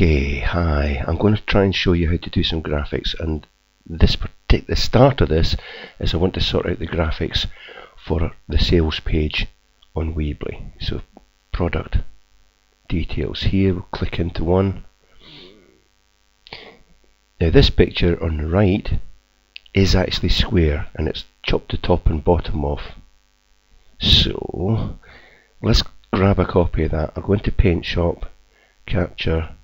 Okay, hi. I'm going to try and show you how to do some graphics, and the start of this is I want to sort out the graphics for the sales page on Weebly. So product details here, we'll click into one. Now this picture on the right is actually square and it's chopped the top and bottom off. So let's grab a copy of that. I'll go into Paint Shop, Capture,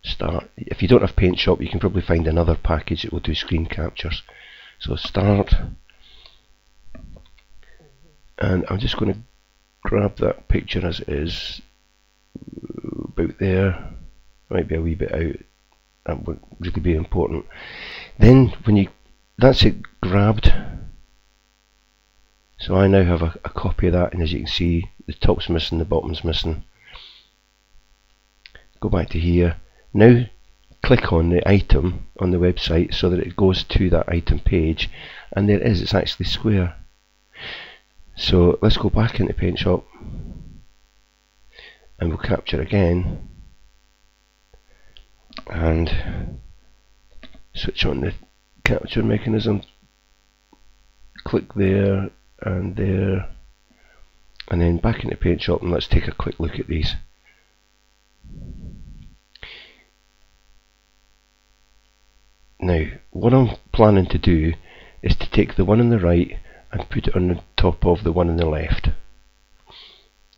Start. If you don't have Paint Shop, you can probably find another package that will do screen captures. So Start, and I'm just going to grab that picture as it is, about there. Might be a wee bit out. That won't really be important. Then that's it grabbed. So I now have a copy of that, and as you can see, the top's missing, the bottom's missing. Go back to here. Now click on the item on the website so that it goes to that item page, and there it is, it's actually square. So let's go back into Paint Shop and we'll capture again and switch on the capture mechanism. Click there and there, and then back into Paint Shop, and let's take a quick look at these. Now what I'm planning to do is to take the one on the right and put it on the top of the one on the left,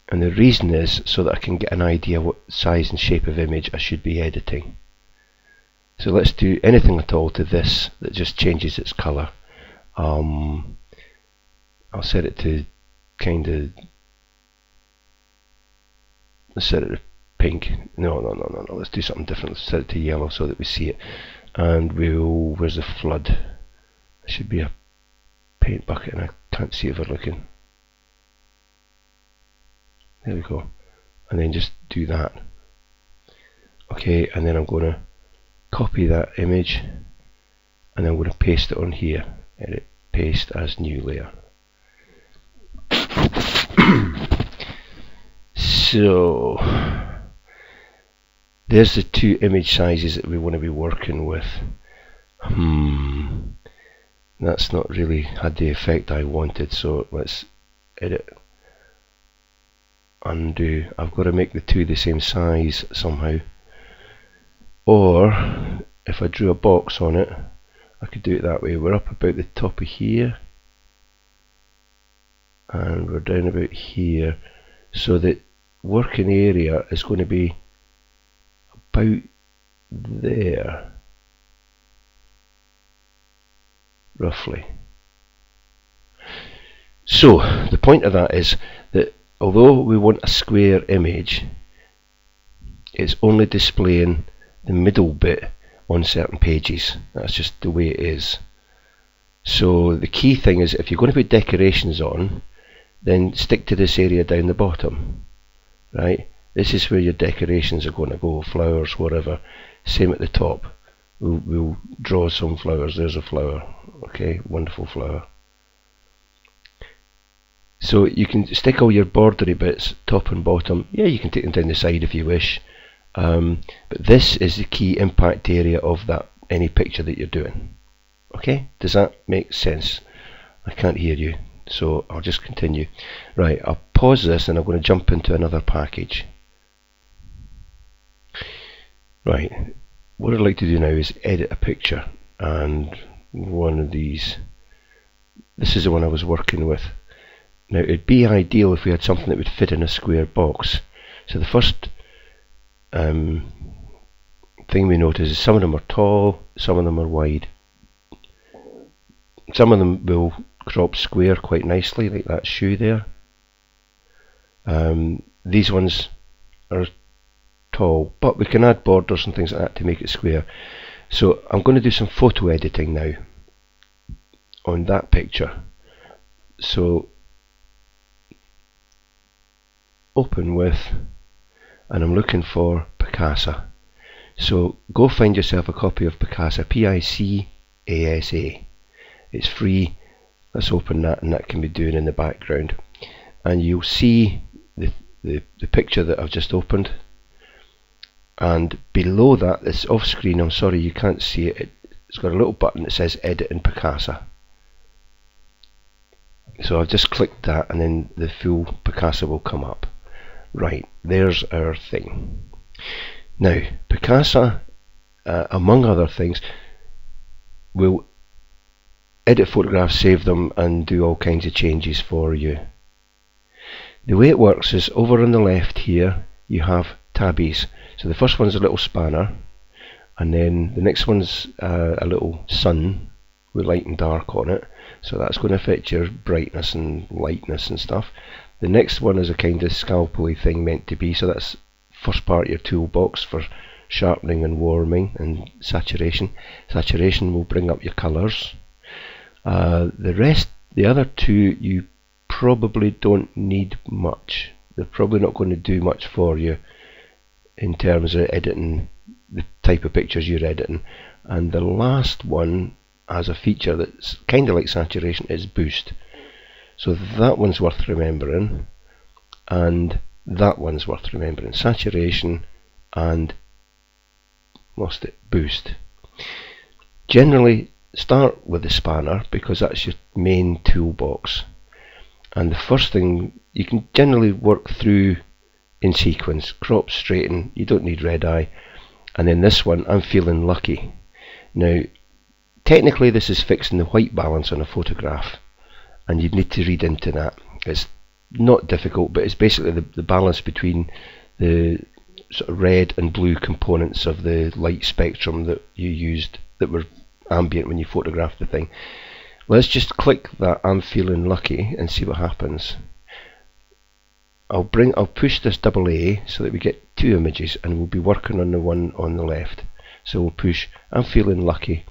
and the reason is so that I can get an idea what size and shape of image I should be editing. So let's do anything at all to this that just changes its colour. I'll set it to let's set it to pink. No, let's do something different. Let's set it to yellow so that we see it. And where's the flood? There should be a paint bucket and I can't see if we're looking. There we go. And then just do that. Okay, and then I'm going to copy that image and I'm going to paste it on here. Edit, paste as new layer. So there's the two image sizes that we want to be working with. That's not really had the effect I wanted, so let's edit, undo. I've got to make the two the same size somehow, or if I drew a box on it I could do it that way. We're up about the top of here and we're down about here, so that working area is going to be about there roughly. So the point of that is that although we want a square image, it's only displaying the middle bit on certain pages. That's just the way it is. So the key thing is, if you're going to put decorations on, then stick to this area down the bottom, right? This is where your decorations are going to go, flowers, whatever. Same at the top. We'll draw some flowers. There's a flower. Okay, wonderful flower. So you can stick all your bordery bits, top and bottom. Yeah, you can take them down the side if you wish. But this is the key impact area of any picture that you're doing. Okay, does that make sense? I can't hear you, so I'll just continue. Right, I'll pause this and I'm going to jump into another package. Right, what I'd like to do now is edit a picture, and one of these, this is the one I was working with. Now it'd be ideal if we had something that would fit in a square box. So the first thing we notice is some of them are tall, some of them are wide. Some of them will crop square quite nicely, like that shoe there. These ones are tall, but we can add borders and things like that to make it square. So I'm going to do some photo editing now on that picture. So open with, and I'm looking for Picassa. So go find yourself a copy of Picassa, P-I-C-A-S-A. It's free. Let's open that, and that can be doing in the background. And you'll see the picture that I've just opened. and below that, it's off screen, I'm sorry you can't see it, it's got a little button that says Edit in Picassa. So I've just clicked that and then the full Picassa will come up. Right, there's our thing. Now Picassa, among other things, will edit photographs, save them and do all kinds of changes for you. The way it works is over on the left here you have tabbies. So the first one's a little spanner, and then the next one's a little sun with light and dark on it, so that's going to affect your brightness and lightness and stuff. The next one is a kind of scalpel-y thing meant to be, so that's first part of your toolbox for sharpening and warming and saturation. Saturation will bring up your colours. The other two, you probably don't need much. They're probably not going to do much for you in terms of editing the type of pictures you're editing. And the last one has a feature that's kind of like saturation, is boost. So that one's worth remembering, and that one's worth remembering. Saturation and boost. Generally start with the spanner because that's your main toolbox, and the first thing you can generally work through in sequence: crop, straighten, you don't need red eye, and then this one, I'm feeling lucky. Now technically this is fixing the white balance on a photograph, and you'd need to read into that. It's not difficult, but it's basically the balance between the sort of red and blue components of the light spectrum that you used, that were ambient when you photographed the thing. Let's just click that I'm feeling lucky and see what happens. I'll push this AA so that we get two images, and we'll be working on the one on the left. So we'll push I'm feeling lucky,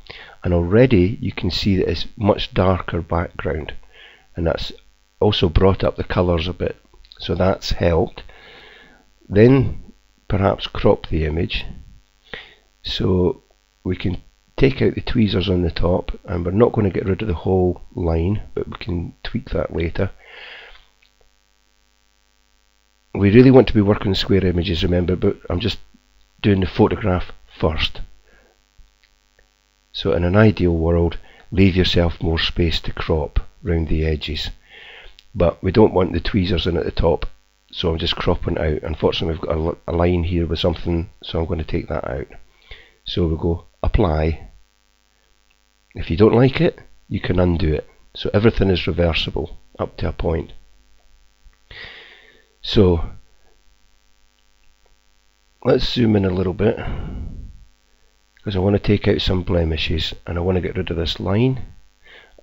and already you can see that it's much darker background, and that's also brought up the colours a bit, so that's helped. Then perhaps crop the image so we can take out the tweezers on the top, and we're not going to get rid of the whole line, but we can tweak that later. We really want to be working square images, remember, but I'm just doing the photograph first. So in an ideal world, leave yourself more space to crop round the edges, but we don't want the tweezers in at the top, so I'm just cropping out. Unfortunately we've got a line here with something, so I'm going to take that out. So we'll go apply. If you don't like it, you can undo it. So everything is reversible up to a point. So let's zoom in a little bit, because I want to take out some blemishes, and I want to get rid of this line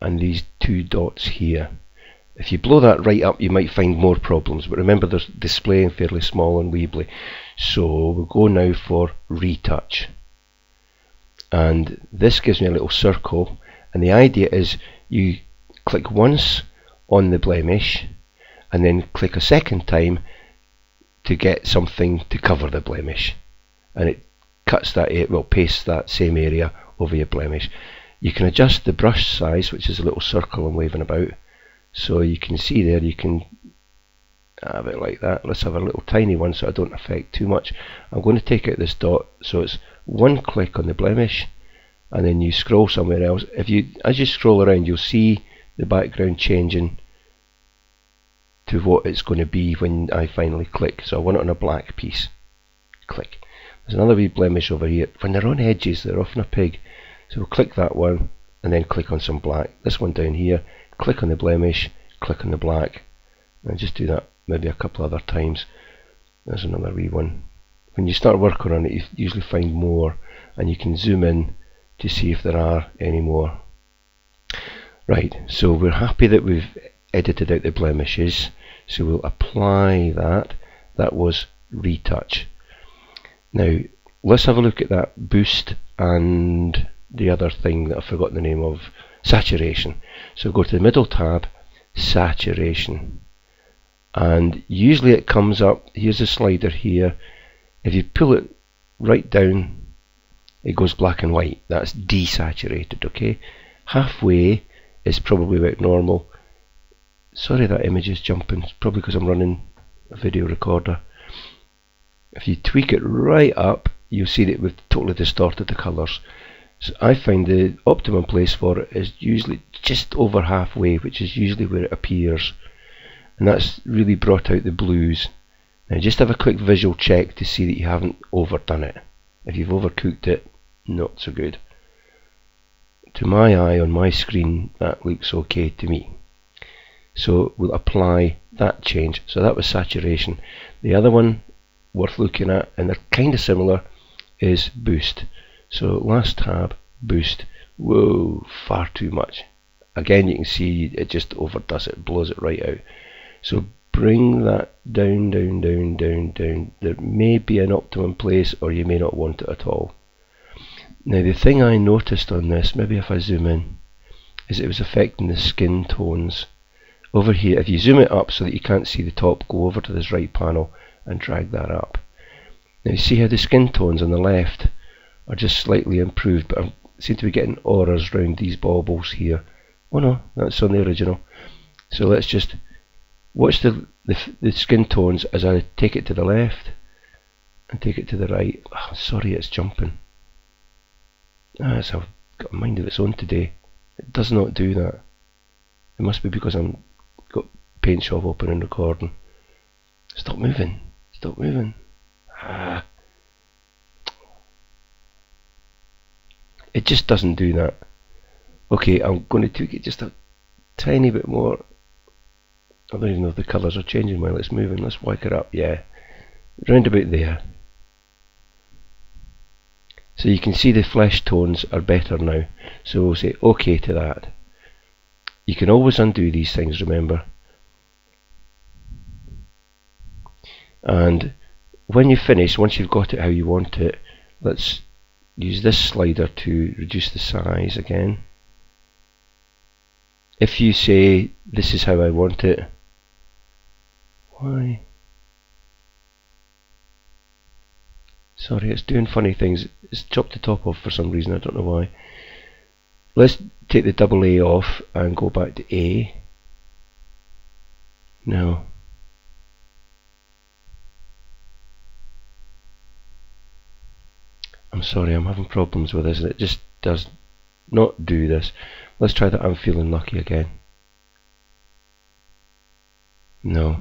and these two dots here. If you blow that right up, you might find more problems, but remember they're displaying fairly small on Weebly. So we'll go now for Retouch, and this gives me a little circle, and the idea is you click once on the blemish and then click a second time to get something to cover the blemish, and it cuts that, pastes that same area over your blemish. You can adjust the brush size, which is a little circle I'm waving about, so you can see there, you can have it like that. Let's have a little tiny one so I don't affect too much. I'm going to take out this dot, so it's one click on the blemish, and then you scroll somewhere else. As you scroll around, you'll see the background changing to what it's going to be when I finally click. So I want it on a black piece. Click. There's another wee blemish over here. When they're on edges, they're often a pig. So we'll click that one and then click on some black. This one down here, click on the blemish, click on the black, and just do that maybe a couple other times. There's another wee one. When you start working on it, you usually find more, and you can zoom in to see if there are any more. Right, so we're happy that we've edited out the blemishes, so we'll apply that. That was Retouch. Now let's have a look at that boost and the other thing that I've forgotten the name of, saturation. So go to the middle tab, saturation, and usually it comes up, here's the slider here, if you pull it right down it goes black and white. That's desaturated. Okay, halfway is probably about normal. Sorry that image is jumping, it's probably because I'm running a video recorder. If you tweak it right up, you'll see that we've totally distorted the colours. So I find the optimum place for it is usually just over halfway, which is usually where it appears, and that's really brought out the blues. Now just have a quick visual check to see that you haven't overdone it. If you've overcooked it, not so good. To my eye on my screen, that looks okay to me. So we'll apply that change. So that was saturation. The other one worth looking at, and they're kind of similar, is boost. So last tab, boost. Whoa, far too much. Again, you can see it just overdoes it, blows it right out. So bring that down, down, down, down, down. There may be an optimum place, or you may not want it at all. Now the thing I noticed on this, maybe if I zoom in, is it was affecting the skin tones. Over here, if you zoom it up so that you can't see the top, go over to this right panel and drag that up. Now you see how the skin tones on the left are just slightly improved, but I seem to be getting auras around these baubles here. Oh no, that's on the original. So let's just watch the skin tones as I take it to the left and take it to the right. Oh, sorry, it's jumping. It's got a mind of its own today. It does not do that. It must be because I'm got Paint Shop open and recording. Stop moving. Stop moving. It just doesn't do that. Okay, I'm going to tweak it just a tiny bit more. I don't even know if the colours are changing while it's moving. Let's whack it up. Yeah, round about there. So you can see the flesh tones are better now. So we'll say OK to that. You can always undo these things, remember. And when you finish, once you've got it how you want it, let's use this slider to reduce the size again. If you say this is how I want it, why? Sorry, it's doing funny things. It's chopped the top off for some reason, I don't know why. Let's take the double A off and go back to A. No. I'm sorry, I'm having problems with this, and it just does not do this. Let's try that I'm feeling lucky again. No.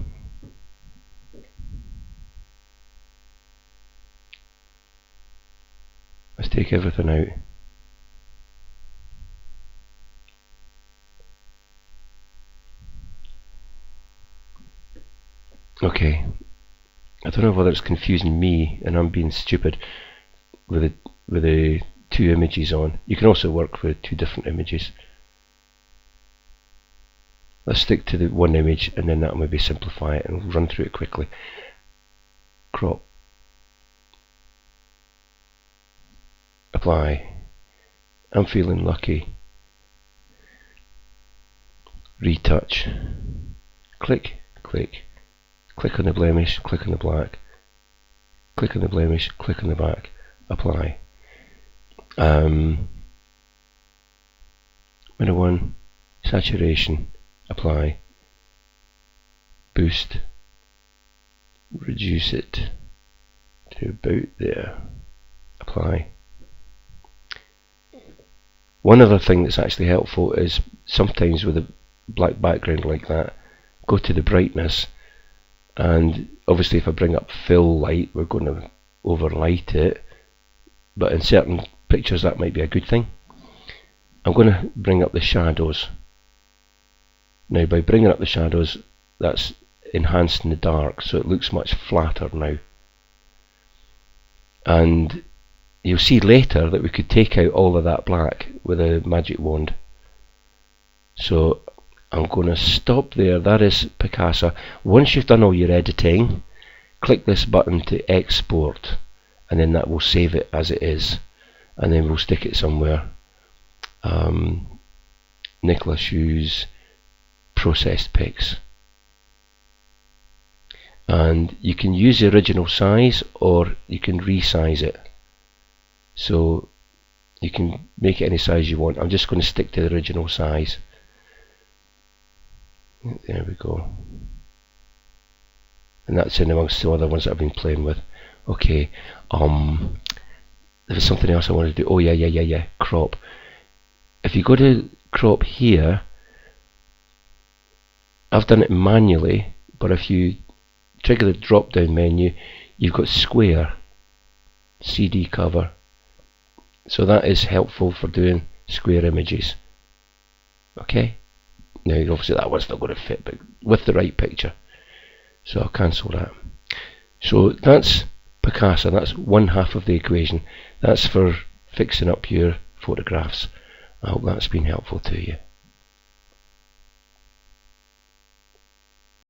Let's take everything out. Okay. I don't know whether it's confusing me and I'm being stupid with the two images on. You can also work with two different images. Let's stick to the one image, and then that'll maybe simplify it, and we'll run through it quickly. Crop. Apply. I'm feeling lucky. Retouch. Click, click. Click on the blemish, click on the black. Click on the blemish, click on the back. Apply. Middle one, saturation. Apply. Boost. Reduce it to about there. Apply. One other thing that's actually helpful is sometimes with a black background like that, go to the brightness, and obviously if I bring up fill light, we're going to overlight it, but in certain pictures that might be a good thing. I'm going to bring up the shadows. Now by bringing up the shadows, that's enhanced in the dark, so it looks much flatter now. And you'll see later that we could take out all of that black with a magic wand. So I'm going to stop there. That is Picassa. Once you've done all your editing, click this button to export, and then that will save it as it is, and then we'll stick it somewhere. Nicola Shoes processed pics, and you can use the original size or you can resize it, so you can make it any size you want. I'm just going to stick to the original size. There we go, and that's in amongst the other ones that I've been playing with. Okay, there was something else I wanted to do. Oh yeah, crop. If you go to crop here, I've done it manually, but if you trigger the drop down menu, you've got square CD cover, so that is helpful for doing square images. Okay, now obviously that one's not going to fit, but with the right picture, so I'll cancel that. So that's Picassa, that's one half of the equation. That's for fixing up your photographs. I hope that's been helpful to you.